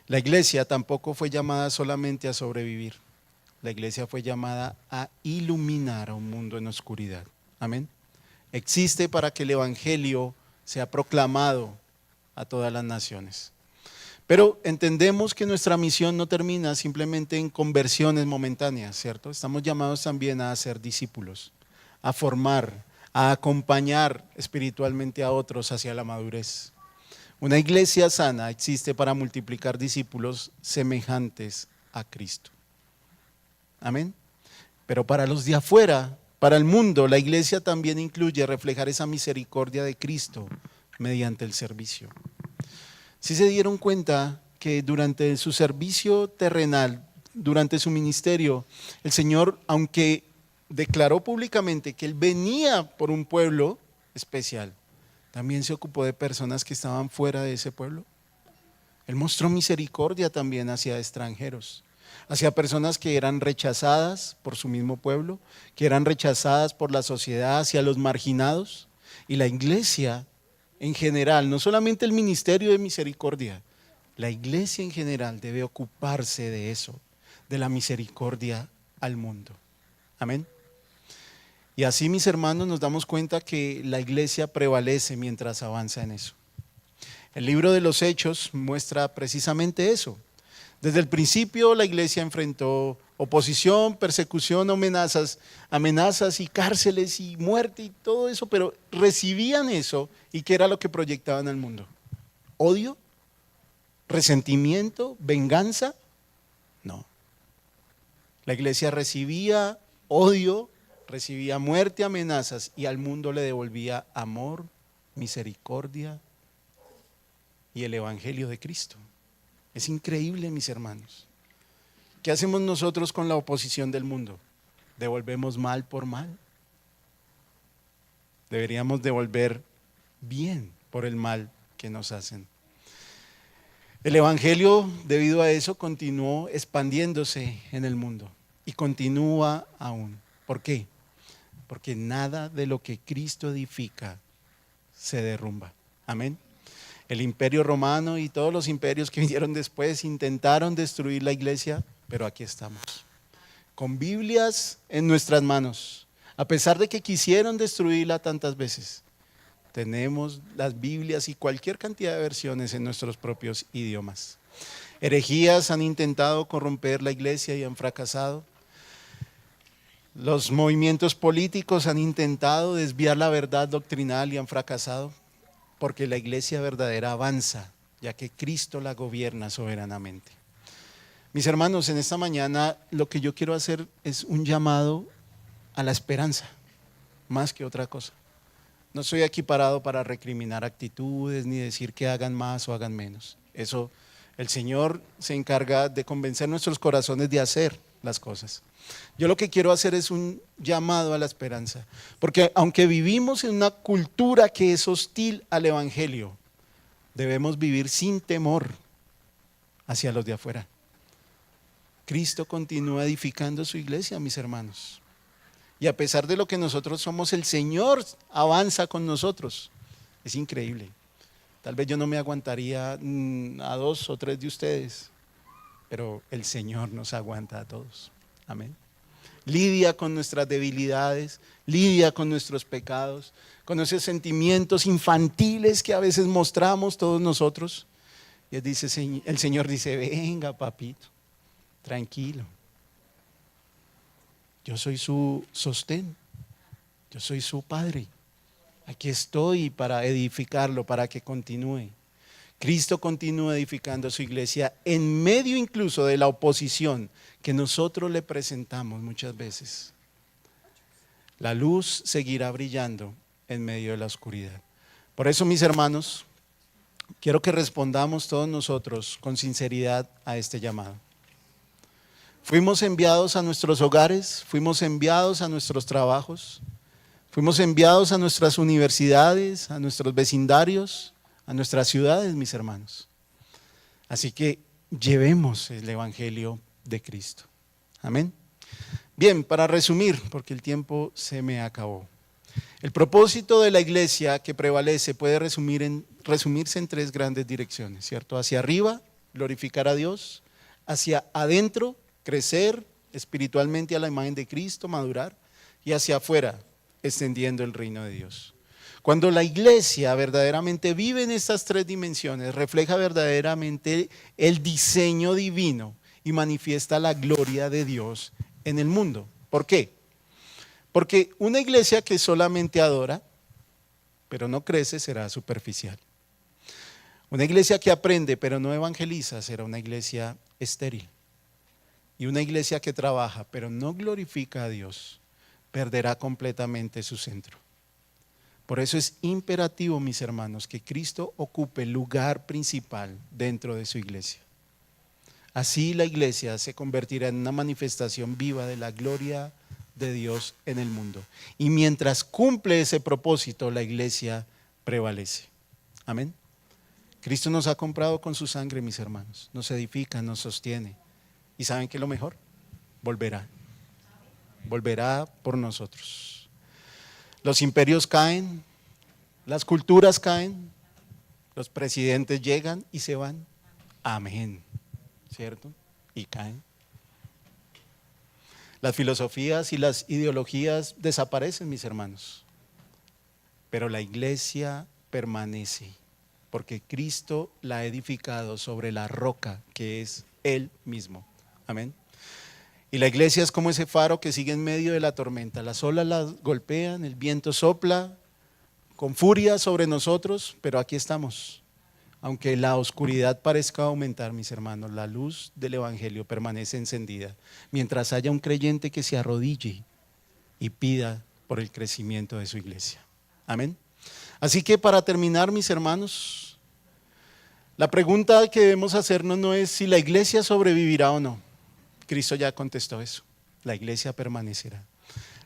La iglesia tampoco fue llamada solamente a sobrevivir. La iglesia fue llamada a iluminar a un mundo en oscuridad. Amén. Existe para que el evangelio sea proclamado a todas las naciones. Pero entendemos que nuestra misión no termina simplemente en conversiones momentáneas, ¿cierto? Estamos llamados también a ser discípulos, a formar, a acompañar espiritualmente a otros hacia la madurez. Una iglesia sana existe para multiplicar discípulos semejantes a Cristo. Amén. Pero para los de afuera, para el mundo, la iglesia también incluye reflejar esa misericordia de Cristo mediante el servicio. Si se dieron cuenta que durante su servicio terrenal, durante su ministerio, el Señor, aunque declaró públicamente que Él venía por un pueblo especial, también se ocupó de personas que estaban fuera de ese pueblo. Él mostró misericordia también hacia extranjeros, hacia personas que eran rechazadas por su mismo pueblo, que eran rechazadas por la sociedad, hacia los marginados. Y la iglesia en general, no solamente el ministerio de misericordia, la iglesia en general debe ocuparse de eso, de la misericordia al mundo. Amén. Y así, mis hermanos, nos damos cuenta que la iglesia prevalece mientras avanza en eso. El libro de los Hechos muestra precisamente eso. Desde el principio la iglesia enfrentó oposición, persecución, amenazas y cárceles y muerte y todo eso, pero recibían eso. ¿Y qué era lo que proyectaban al mundo? ¿Odio? ¿Resentimiento? ¿Venganza? No. La iglesia recibía odio, recibía muerte, amenazas, y al mundo le devolvía amor, misericordia y el evangelio de Cristo. Es increíble, mis hermanos. ¿Qué hacemos nosotros con la oposición del mundo? ¿Devolvemos mal por mal? Deberíamos devolver bien por el mal que nos hacen. El evangelio, debido a eso, continuó expandiéndose en el mundo y continúa aún. ¿Por qué? Porque nada de lo que Cristo edifica se derrumba. Amén. El imperio romano y todos los imperios que vinieron después intentaron destruir la iglesia, pero aquí estamos, con Biblias en nuestras manos. A pesar de que quisieron destruirla tantas veces, tenemos las Biblias y cualquier cantidad de versiones en nuestros propios idiomas. Herejías han intentado corromper la iglesia y han fracasado. Los movimientos políticos han intentado desviar la verdad doctrinal y han fracasado, porque la iglesia verdadera avanza, ya que Cristo la gobierna soberanamente. Mis hermanos, en esta mañana lo que yo quiero hacer es un llamado a la esperanza, más que otra cosa. No estoy aquí parado para recriminar actitudes, ni decir que hagan más o hagan menos. Eso, el Señor se encarga de convencer nuestros corazones de hacer las cosas. Yo lo que quiero hacer es un llamado a la esperanza, porque aunque vivimos en una cultura que es hostil al evangelio, debemos vivir sin temor hacia los de afuera. Cristo continúa edificando su iglesia, mis hermanos, y a pesar de lo que nosotros somos, el Señor avanza con nosotros. Es increíble. Tal vez yo no me aguantaría a 2 o 3 de ustedes, pero el Señor nos aguanta a todos. Amén. Lidia con nuestras debilidades, lidia con nuestros pecados, con esos sentimientos infantiles que a veces mostramos todos nosotros. Y el Señor dice, venga papito, tranquilo. Yo soy su sostén, yo soy su padre. Aquí estoy para edificarlo, para que continúe. Cristo continúa edificando su iglesia en medio incluso de la oposición que nosotros le presentamos muchas veces. La luz seguirá brillando en medio de la oscuridad. Por eso, mis hermanos, quiero que respondamos todos nosotros con sinceridad a este llamado. Fuimos enviados a nuestros hogares, fuimos enviados a nuestros trabajos, fuimos enviados a nuestras universidades, a nuestros vecindarios, a nuestras ciudades, mis hermanos. Así que llevemos el evangelio de Cristo. Amén. Bien, para resumir, porque el tiempo se me acabó. El propósito de la iglesia que prevalece puede resumirse en 3 grandes direcciones, ¿cierto? Hacia arriba, glorificar a Dios; hacia adentro, crecer espiritualmente a la imagen de Cristo, madurar; y hacia afuera, extendiendo el reino de Dios. Cuando la iglesia verdaderamente vive en estas tres dimensiones, refleja verdaderamente el diseño divino y manifiesta la gloria de Dios en el mundo. ¿Por qué? Porque una iglesia que solamente adora, pero no crece, será superficial. Una iglesia que aprende, pero no evangeliza, será una iglesia estéril. Y una iglesia que trabaja, pero no glorifica a Dios, perderá completamente su centro. Por eso es imperativo, mis hermanos, que Cristo ocupe el lugar principal dentro de su iglesia. Así la iglesia se convertirá en una manifestación viva de la gloria de Dios en el mundo. Y mientras cumple ese propósito, la iglesia prevalece. Amén. Cristo nos ha comprado con su sangre, mis hermanos. Nos edifica, nos sostiene. ¿Y saben qué es lo mejor? Volverá. Volverá por nosotros. Los imperios caen, las culturas caen, los presidentes llegan y se van. Amén. ¿Cierto? Y caen. Las filosofías y las ideologías desaparecen, mis hermanos. Pero la iglesia permanece, porque Cristo la ha edificado sobre la roca que es Él mismo. Amén. Y la iglesia es como ese faro que sigue en medio de la tormenta. Las olas las golpean, el viento sopla con furia sobre nosotros, pero aquí estamos. Aunque la oscuridad parezca aumentar, mis hermanos, la luz del evangelio permanece encendida. Mientras haya un creyente que se arrodille y pida por el crecimiento de su iglesia. Amén. Así que para terminar, mis hermanos, la pregunta que debemos hacernos no es si la iglesia sobrevivirá o no. Cristo ya contestó eso. La iglesia permanecerá.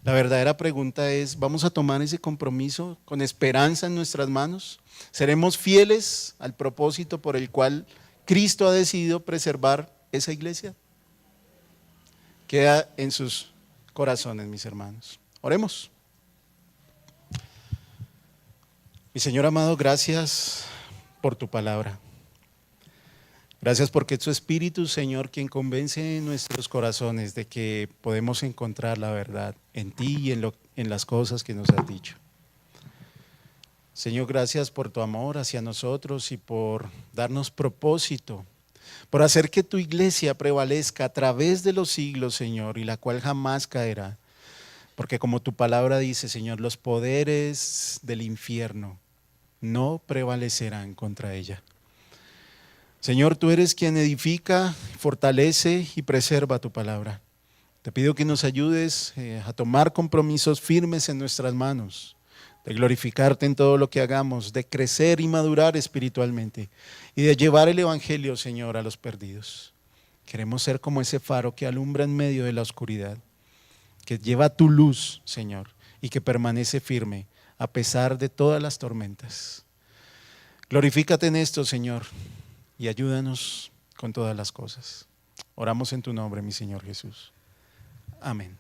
La verdadera pregunta es, ¿vamos a tomar ese compromiso con esperanza en nuestras manos? ¿Seremos fieles al propósito por el cual Cristo ha decidido preservar esa iglesia? Queda en sus corazones, mis hermanos. Oremos. Mi Señor amado, gracias por tu palabra. Gracias porque es tu Espíritu, Señor, quien convence nuestros corazones de que podemos encontrar la verdad en ti y en las cosas que nos has dicho. Señor, gracias por tu amor hacia nosotros y por darnos propósito, por hacer que tu iglesia prevalezca a través de los siglos, Señor, y la cual jamás caerá. Porque como tu palabra dice, Señor, los poderes del infierno no prevalecerán contra ella. Señor, tú eres quien edifica, fortalece y preserva tu palabra. Te pido que nos ayudes a tomar compromisos firmes en nuestras manos, de glorificarte en todo lo que hagamos, de crecer y madurar espiritualmente y de llevar el evangelio, Señor, a los perdidos. Queremos ser como ese faro que alumbra en medio de la oscuridad, que lleva tu luz, Señor, y que permanece firme a pesar de todas las tormentas. Glorifícate en esto, Señor, y ayúdanos con todas las cosas. Oramos en tu nombre, mi Señor Jesús. Amén.